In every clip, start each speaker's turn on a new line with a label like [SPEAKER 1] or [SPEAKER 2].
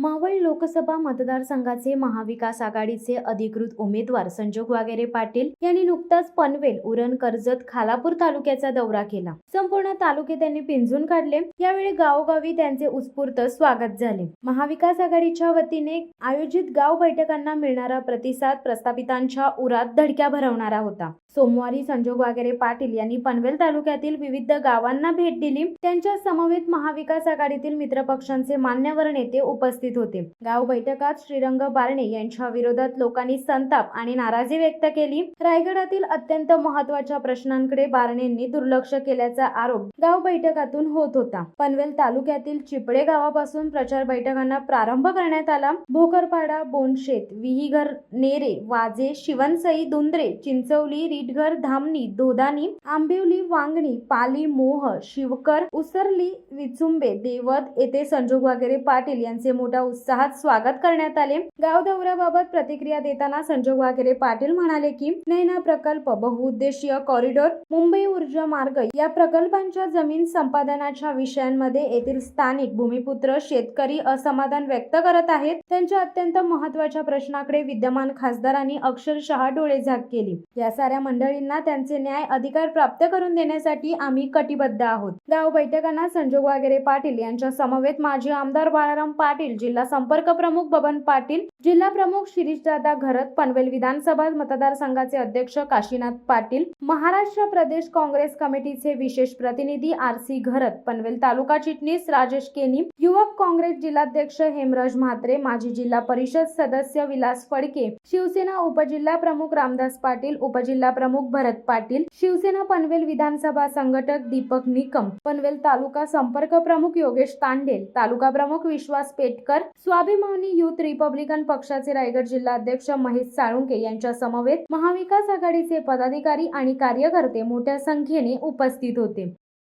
[SPEAKER 1] मावळ लोकसभा मतदारसंघाचे महाविकास आघाडीचे अधिकृत उमेदवार संजोग वागेरे पाटील यांनी नुकताच पनवेल, उरण, कर्जत, खालापूर तालुक्याचा दौरा केला। संपूर्ण तालुके त्यांनी पिंजून काढले। यावेळी गावोगावी त्यांचे उत्स्फूर्त स्वागत झाले। महाविकास आघाडीच्या वतीने आयोजित गाव बैठकांना मिळणारा प्रतिसाद प्रस्थापितांच्या उरात धडक्या भरवणारा होता। सोमवारी संजोग वागेरे पाटील यांनी पनवेल तालुक्यातील विविध गावांना भेट दिली। त्यांच्या समवेत महाविकास आघाडीतील मित्रपक्षांचे मान्यवर नेते उपस्थित होते। गाव बैठकात श्रीरंग बारणे यांच्या विरोधात लोकांनी संताप आणि नाराजी व्यक्त केली। रायगडातील अत्यंत महत्त्वाच्या प्रश्नांकडे बारणेंनी दुर्लक्ष केल्याचा आरोप गाव बैठकातून होत होता। पनवेल तालुक्यातील चिपळे गावापासून प्रचार बैठकांना प्रारंभ करण्यात आला। भोकरपाडा, बोनशेत, विहीघर, नेरे, वाजे, शिवनसई, दुंद्रे, चिंचवली, रीटघर, धामणी, धोदानी, आंबिवली, वांगणी, पाली, मोह, शिवकर, उसरली, विचुंबे, देवद येथे संजोग वागेरे पाटील यांचे मोठ्या उत्साहात स्वागत करण्यात आले। गाव दौऱ्याबाबत प्रतिक्रिया देताना संजोग वागेरे पाटील म्हणाले की नैना प्रकल्प, बहुउद्देशीय कॉरिडॉर, मुंबई ऊर्जा मार्ग या प्रकल्पांच्या जमीन संपादनाच्या विषयांमध्ये येथील स्थानिक भूमिपुत्र शेतकरी असमाधान व्यक्त करत आहेत। त्यांच्या अत्यंत महत्त्वाच्या प्रश्नाकडे विद्यमान खासदारांनी अक्षरशः डोळेझाक केली। या साऱ्या मंडळींना त्यांचे न्याय अधिकार प्राप्त करून देण्यासाठी आम्ही कटिबद्ध आहोत। गाव बैठकांना संजोग वागेरे पाटील यांच्या समवेत माजी आमदार बाळाराम पाटील, जिल्हा संपर्क प्रमुख बबन पाटील, जिल्हा प्रमुख शिरीषदादा घरत, पनवेल विधानसभा मतदारसंघाचे अध्यक्ष काशीनाथ पाटील, महाराष्ट्र प्रदेश काँग्रेस कमिटीचे विशेष प्रतिनिधी आर.सी. घरत, पनवेल तालुका चिटणीस राजेश केनी, युवक काँग्रेस जिल्हाध्यक्ष हेमराज म्हात्रे, माजी जिल्हा परिषद सदस्य विलास फडके, शिवसेना उपजिल्हा प्रमुख रामदास पाटील, उपजिल्हा प्रमुख भरत पाटील, शिवसेना पनवेल विधानसभा संघटक दीपक निकम, पनवेल तालुका संपर्क प्रमुख योगेश तांडेल, तालुका प्रमुख विश्वास पेटकर, स्वाभिमानी युथ रिपब्लिकन पक्षाचे रायगड जिल्हा अध्यक्ष महेश साळुंके यांच्या समवेत महाविकास आघाडीचे पदाधिकारी आणि कार्यकर्ते मोठ्या संख्येने उपस्थित होते।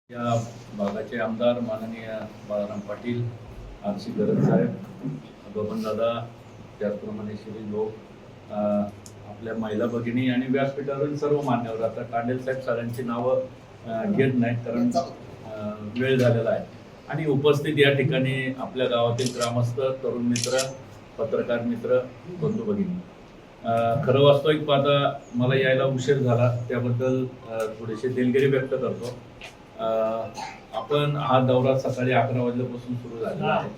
[SPEAKER 2] या भागाचे आमदार माननीय बाळाराम पाटील, आर.सी. घरत साहेब, बबन दादा, त्याचप्रमाणे श्री लोक, आपल्या महिला भगिनी आणि व्यासपीठावरील सर्व मान्यवर, आता तांडेल साहेब सरांची नावं घेत नाही कारण वेळ झालेला आहे, आणि उपस्थित या ठिकाणी आपल्या गावातील ग्रामस्थ, तरुण मित्र, पत्रकार मित्र, बंधू भगिनी, खरं वास्तविक पाहता मला यायला उशीर झाला त्याबद्दल थोडीशी दिलगिरी व्यक्त करतो। आपण हा दौरा सकाळी 11 वाजल्यापासून सुरू झालेला आहे,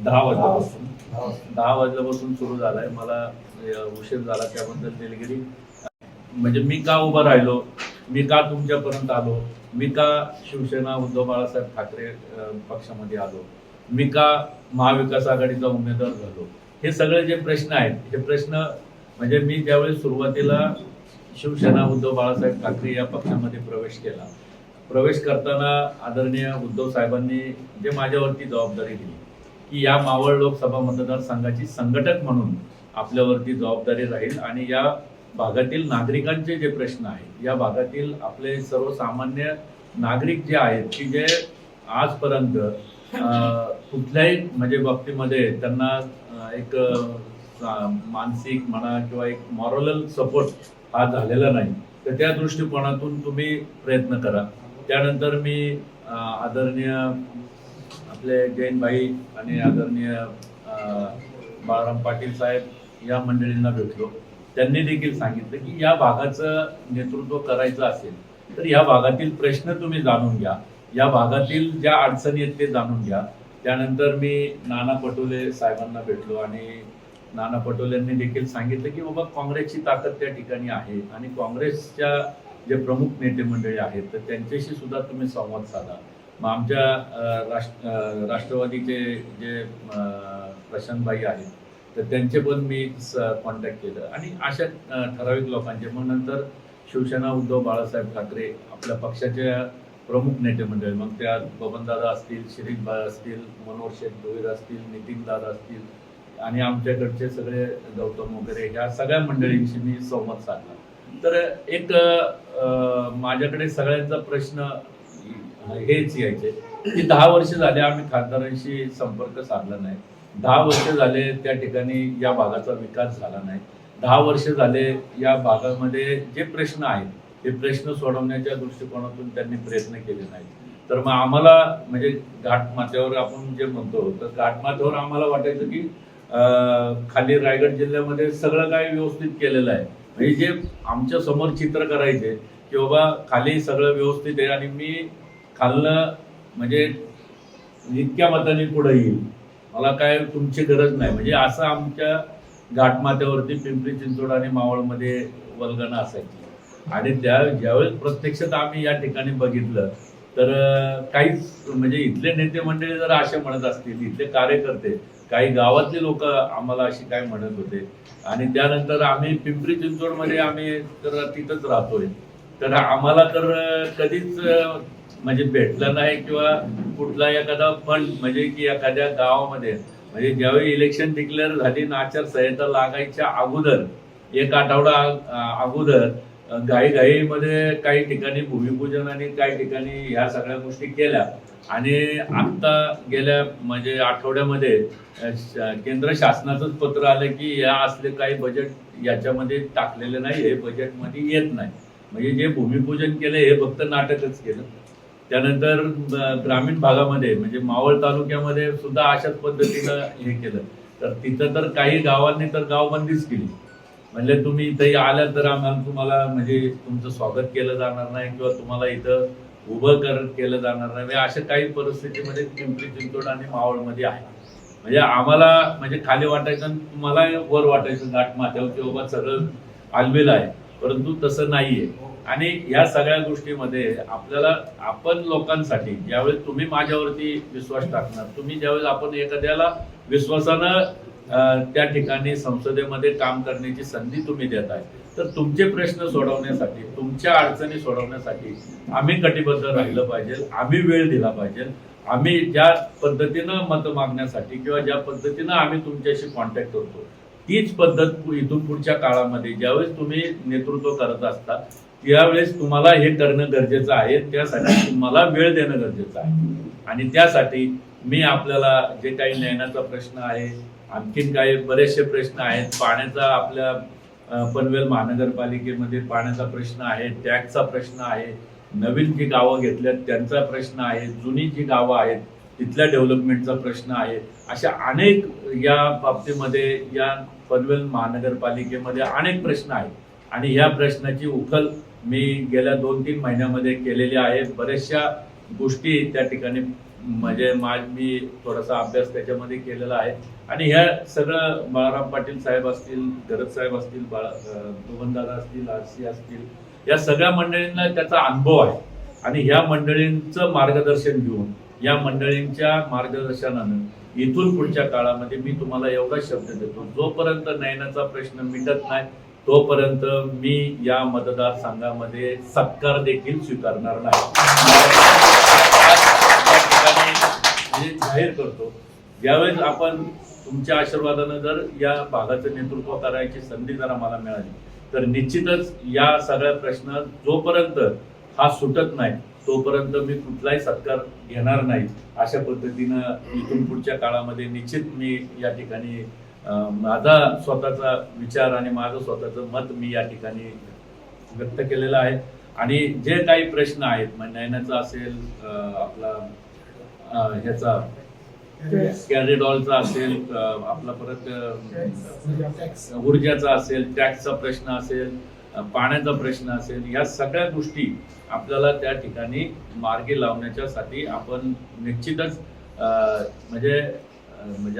[SPEAKER 2] 10 वाजल्यापासून सुरू झाला आहे। मला उशीर झाला त्याबद्दल दिलगिरी। म्हणजे मी का उभा राहिलो, मी का तुमच्यापर्यंत आलो, मी का शिवसेना उद्धव बाळासाहेब ठाकरे पक्षामध्ये आलो, मी का महाविकास आघाडीचा उमेदवार झालो, हे सगळे जे प्रश्न आहेत, हे प्रश्न म्हणजे मी ज्यावेळी सुरुवातीला शिवसेना उद्धव बाळासाहेब ठाकरे या पक्षामध्ये प्रवेश करताना आदरणीय उद्धव साहेबांनी जे माझ्यावरती जबाबदारी दिली की या मावळ लोकसभा मतदारसंघाची संघटक म्हणून आपल्यावरती जबाबदारी राहील आणि या भागातील नागरिकांचे जे प्रश्न आहेत, या भागातील आपले सर्वसामान्य नागरिक जे आहेत की जे आजपर्यंत कुठल्याही म्हणजे बाबतीमध्ये त्यांना एक मानसिक म्हणा किंवा एक मॉरल सपोर्ट हा झालेला नाही, तर त्या दृष्टिकोनातून तुम्ही प्रयत्न करा। त्यानंतर मी आदरणीय आपले जैन भाई आणि आदरणीय बाळाराम पाटील साहेब या मंडळींना भेटलो। त्यांनी देखील सांगितलं की या भागाचं नेतृत्व करायचं असेल तर या भागातील प्रश्न तुम्ही जाणून घ्या, या भागातील ज्या अडचणी आहेत ते जाणून घ्या। त्यानंतर मी नाना पटोले साहेबांना भेटलो आणि नाना पटोलेंनी देखील सांगितलं की बाबा काँग्रेसची ताकद त्या ठिकाणी आहे आणि काँग्रेसच्या जे प्रमुख नेते मंडळी आहेत तर त्यांच्याशी सुद्धा तुम्ही संवाद साधा। मग आमच्या राष्ट्रवादीचे जे प्रशांतभाई आहेत तर त्यांचे पण मी कॉन्टॅक्ट केलं आणि अशा ठराविक लोकांचे। मग नंतर शिवसेना उद्धव बाळासाहेब ठाकरे आपल्या पक्षाच्या प्रमुख नेते मंडळी, मग त्या बबनदादा असतील, शिरीषभाई असतील, मनोहर शेठ भोईर असतील, नितीन दादा असतील आणि आमच्याकडचे सगळे गौतम वगैरे, ह्या सगळ्या मंडळींशी मी संवाद साधला। तर एक माझ्याकडे सगळ्यांचा प्रश्न हेच यायचे की 10 वर्ष झाले आम्ही खासदारांशी संपर्क साधला नाही, 10 वर्ष झाले त्या ठिकाणी या भागाचा विकास झाला नाही, 10 वर्ष झाले या भागामध्ये जे प्रश्न आहेत ते प्रश्न सोडवण्याच्या दृष्टिकोनातून त्यांनी प्रयत्न केले नाहीत। तर मग आम्हाला म्हणजे घाटमाथ्यावर आपण जे म्हणतो तर घाटमाथ्यावर आम्हाला वाटायचं की खाली रायगड जिल्ह्यामध्ये सगळं काही व्यवस्थित केलेलं आहे, म्हणजे जे आमच्या समोर चित्र करायचे की बाबा खाली सगळं व्यवस्थित आहे आणि मी खाल्लं म्हणजे इतक्या मताने पुढे येईल, मला काय तुमची गरज नाही, म्हणजे असं आमच्या घाटमाथ्यावरती पिंपरी चिंचवड आणि मावळमध्ये वल्गना असायची. आणि ज्यावेळेस प्रत्यक्षात आम्ही या ठिकाणी बघितलं तर काहीच म्हणजे इथले नेते मंडळी जर असे म्हणत असतील, इथले कार्यकर्ते काही गावातले लोक आम्हाला अशी काय म्हणत होते. आणि त्यानंतर आम्ही पिंपरी चिंचवडमध्ये आम्ही तर तिथंच राहतोय, तर आम्हाला तर कधीच म्हणजे भेटलं नाही किंवा कुठला एखादा फंड म्हणजे की एखाद्या गावामध्ये म्हणजे ज्यावेळी इलेक्शन डिक्लेअर झाली ना आचारसंहिता लागायच्या अगोदर एक आठवडा अगोदर घाईघाईमध्ये काही ठिकाणी भूमिपूजन आणि काही ठिकाणी ह्या सगळ्या गोष्टी केल्या. आणि आता गेल्या म्हणजे आठवड्यामध्ये केंद्र शासनाचंच पत्र आलं की या असले काही बजेट याच्यामध्ये टाकलेले नाही, हे बजेटमध्ये येत नाही. म्हणजे जे भूमिपूजन केलं हे फक्त नाटकच केलं. त्यानंतर ग्रामीण भागामध्ये म्हणजे मावळ तालुक्यामध्ये सुद्धा अशाच पद्धतीनं हे केलं. तर तिथं तर काही गावांनी तर गावबंदीच केली, म्हणजे तुम्ही इथंही आल्या तर आम्हाला तुम्हाला म्हणजे तुमचं स्वागत केलं जाणार नाही किंवा तुम्हाला इथं उभं केलं जाणार नाही. म्हणजे अशा काही परिस्थितीमध्ये पिंपरी चिंचवड आणि मावळमध्ये आहे. म्हणजे आम्हाला म्हणजे खाली वाटायचं आणि तुम्हाला वर वाटायचं घाटमाथ्यावर की बाबा सगळं आलबेल आहे, परंतु तसं नाहीये. आणि या सगळ्या गोष्टीमध्ये आपल्याला आपण लोकांसाठी ज्यावेळेस तुम्ही माझ्यावरती विश्वास टाकणार, तुम्ही ज्यावेळेस आपण एखाद्याला विश्वासानं त्या ठिकाणी संसदेमध्ये काम करण्याची संधी तुम्ही देताय, तर तुमचे प्रश्न सोडवण्यासाठी, तुमच्या अडचणी सोडवण्यासाठी आम्ही कटिबद्ध राहिलं पाहिजे, आम्ही वेळ दिला पाहिजे. आम्ही ज्या पद्धतीनं मत मागण्यासाठी किंवा ज्या पद्धतीनं आम्ही तुमच्याशी कॉन्टॅक्ट करतो तीच पद्धत इथून पुढच्या काळामध्ये ज्यावेळेस तुम्ही नेतृत्व करत असता त्यावेळेस तुम्हाला हे करणं गरजेचं आहे. त्यासाठी तुम्हाला वेळ देणं गरजेचं आहे. आणि त्यासाठी मी आपल्याला जे काही नयनाचा प्रश्न आहे, आणखीन काही बरेचसे प्रश्न आहेत, पाण्याचा आपल्या पनवेल महानगरपालिकेमध्ये पाण्याचा प्रश्न आहे, टॅक्सचा प्रश्न आहे, नवीन जी गावं घेतल्यात त्यांचा प्रश्न आहे, जुनी जी गावं आहेत तिथल्या डेव्हलपमेंटचा प्रश्न आहे, अशा अनेक या बाबतीमध्ये या पनवेल महानगरपालिकेमध्ये अनेक प्रश्न आहेत. आणि ह्या प्रश्नाची उकल मी गेल्या 2-3 महिन्यामध्ये केलेली आहे. बऱ्याचशा गोष्टी त्या ठिकाणी म्हणजे मी थोडासा अभ्यास त्याच्यामध्ये केलेला आहे. आणि ह्या सगळं बाळाराम पाटील साहेब असतील, गरज साहेब असतील, बबनदादा असतील, आरसी असतील, या सगळ्या मंडळींना त्याचा अनुभव आहे. आणि ह्या मंडळींचं मार्गदर्शन घेऊन या मंडळींच्या मार्गदर्शनानं इथून पुढच्या काळामध्ये मी तुम्हाला एवढा शब्द देतो, जोपर्यंत नयनाचा प्रश्न मिटत नाही तोपर्यंत मी या मतदारसंघामध्ये सत्कार देखील स्वीकारणार नाही. म्हणजे जाहीर करतो, ज्यावेळेस आपण तुमच्या आशीर्वादानं जर या भागाचं नेतृत्व करायची संधी जर आम्हाला मिळाली तर निश्चितच या सगळ्या प्रश्न जोपर्यंत हा सुटत नाही तोपर्यंत मी कुठलाही सत्कार घेणार नाही. अशा पद्धतीनं इथून पुढच्या काळामध्ये निश्चित मी या ठिकाणी माझा स्वतःचा विचार आणि माझं स्वतःचं मत मी या ठिकाणी व्यक्त केलेलं आहे. आणि जे काही प्रश्न आहेत म्हणजे नयनाचा असेल, आपला ह्याचा कॅरिडॉलचा असेल, आपला परत ऊर्जाचा असेल, टॅक्सचा प्रश्न असेल, पाण्याचा प्रश्न असेल, या सगळ्या गोष्टी आपल्याला त्या ठिकाणी मार्गी लावण्याच्यासाठी आपण निश्चितच म्हणजे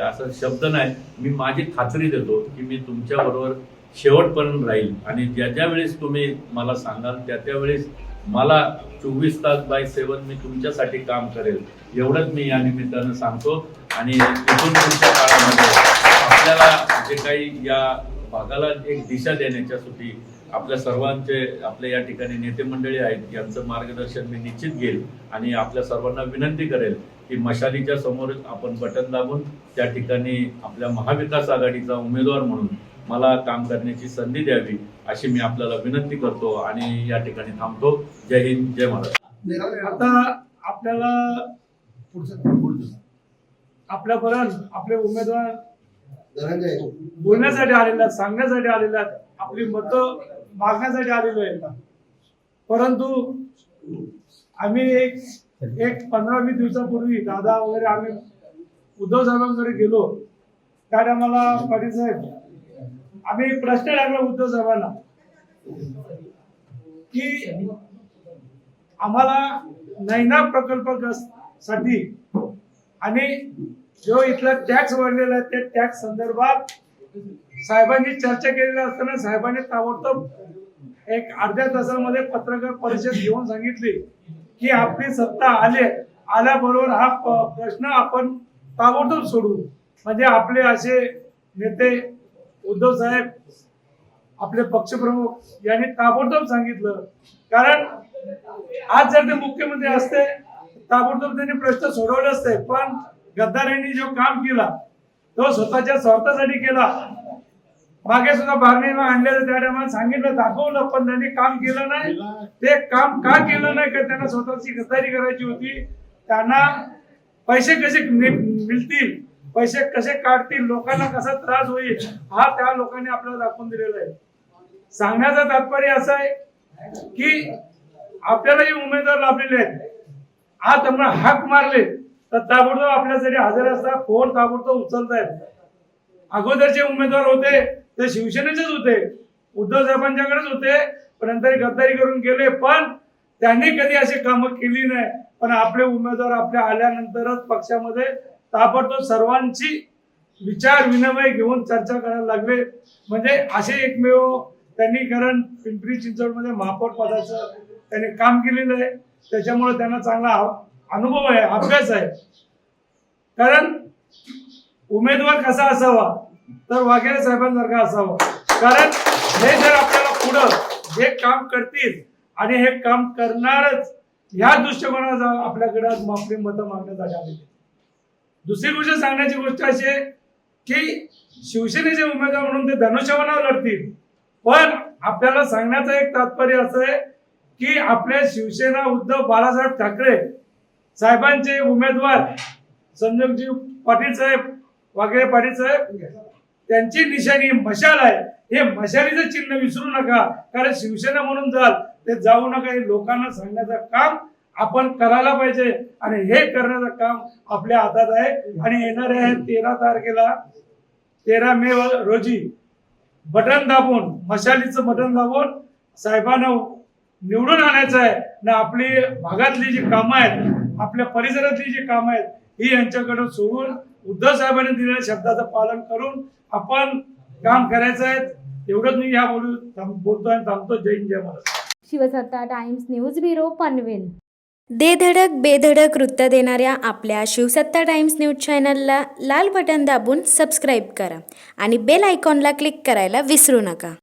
[SPEAKER 2] असं शब्द नाही, मी माझी खात्री देतो की मी तुमच्या बरोबर शेवटपर्यंत राहील. आणि ज्या वेळेस तुम्ही मला सांगाल त्या वेळेस मला 24/7 मी तुमच्यासाठी काम करेल, एवढंच मी या निमित्तानं सांगतो. आणि इथून पुढच्या काळामध्ये आपल्याला जे काही या भागाला एक दिशा देण्याच्यासाठी आपल्या सर्वांचे आपल्या या ठिकाणी नेते मंडळी आहेत यांचं मार्गदर्शन मी निश्चित घेईल. आणि आपल्या सर्वांना विनंती करेल की मशालीच्या समोर आपण बटन दाबून त्या ठिकाणी आपल्या महाविकास आघाडीचा उमेदवार म्हणून मला काम करण्याची संधी द्यावी अशी मी आपल्याला विनंती करतो. आणि या ठिकाणी थांबतो. जय हिंद, जय महाराष्ट्र.
[SPEAKER 3] आता आपल्याला आपल्यापर्यंत आपले उमेदवार बोलण्यासाठी आलेले आहेत, सांगण्यासाठी आलेले आहेत, आपली मतं मागण्यासाठी आलेलो आहेत. परंतु आम्ही एक एक 15-20 दिवसापूर्वी दादा वगैरे आम्ही उद्धव साहेबांकडे गेलो. त्या टायमाला पाटील साहेब आम्ही एक प्रश्न टाकला उद्धव साहेबांना की आम्हाला नैना प्रकल्पासाठी आणि जो इथला टॅक्स वाढलेला आहे त्या टॅक्स संदर्भात साहेबांनी चर्चा केलेली असताना साहेबांनी ताबडतोब एक अर्ध्या तासामध्ये पत्रकार परिषद घेऊन सांगितली की आपली सत्ता आल्याबरोबर हा प्रश्न आपण ताबडतोब सोडू. म्हणजे आपले असे नेते उद्धव साहेब आपले पक्षप्रमुख यांनी ताबडतोब सांगितलं. कारण आज जर ते मुख्यमंत्री असते ताबडतोब त्यांनी प्रश्न सोडवले असते. पण गद्दारांनी जो काम केला तो स्वतःच्या स्वार्थासाठी केला. मागे सुद्धा बारणीला आणलेलं त्या टायमाला सांगितलं दाखवलं पण त्यांनी काम केलं नाही. ते काम का केलं नाही का त्यांना स्वतःची गद्दारी करायची होती. त्यांना पैसे कसे मिळतील पैसे कसे काढतील लोकांना कसा त्रास होईल हा त्या लोकांनी आपल्याला दाखवून दिलेला आहे. सांगण्याचं तात्पर्य असं आहे की आपल्याला जे उमेदवार लाभलेले आहेत आज त्यांना हाक मारले तर ताबडतोब आपल्यासाठी हजर असतात. फोन ताबडतोब उचलतायत. अगोदरचे उमेदवार होते ते शिवसेनेचेच होते उद्धव साहेबांच्याकडेच होते पण नंतर गद्दारी करून गेले. पण त्यांनी कधी अशी कामं केली नाही. पण आपले उमेदवार आपल्या आल्यानंतरच पक्षामध्ये ताबडतोब सर्वांची विचार विनिमय घेऊन चर्चा करायला लागले. म्हणजे असे एकमेव त्यांनी कारण पिंपरी चिंचवडमध्ये महापौर पदाचं त्यांनी काम केलेलं आहे. त्याच्यामुळे त्यांना चांगला अनुभव आहे अभ्यास आहे. कारण उमेदवार कसा असावा तर वाघेरे साहेबांसारखा असावा. कारण हे जर आपल्याला पुढं हे काम करतील आणि हे काम करणारच ह्या दृष्टिकोनाचा आपल्याकडे आज आपली मतं मागण्यासाठी आलेली. दुसरी गोष्ट सांगण्याची गोष्ट अशी आहे की शिवसेनेचे उमेदवार म्हणून ते धनुष्यबाणावर लढतील. पण आपल्याला सांगण्याचं एक तात्पर्य असं आहे की आपले शिवसेना उद्धव बाळासाहेब ठाकरे साहेबांचे उमेदवार संजयजी पाटील साहेब वाघेरे पाटील साहेब त्यांची निशाणी मशाल आहे. हे मशालीचं चिन्ह विसरू नका. कारण शिवसेना म्हणून जाल ते जाऊ नका. हे लोकांना सांगण्याचं काम आपण करायला पाहिजे आणि हे करण्याचं काम आपल्या हातात आहे. आणि येणाऱ्या 13 तारखेला 13 मे रोजी बटन दाबून मशालीचं बटन दाबून साहेबांना निवडून आणायचं आहे ना. आपली भागातली जी कामं आहेत आपल्या परिसरातली जी कामं आहेत ही यांच्याकडे सोडून उद्धव साहेबांनी दिलेल्या शब्दाचं पालन करून आपण काम करायचं आहे. एवढंच मी या बोलतो आणि थांबतो. जय हिंद जय Maharashtra.
[SPEAKER 1] Shivsatta times news bureau Panvel. दे धडक बेधडक वृत्त देणाऱ्या आपल्या शिवसत्ता टाइम्स न्यूज चॅनलला लाल बटन दाबून सबस्क्राईब करा आणि बेल आयकॉनला क्लिक करायला विसरू नका.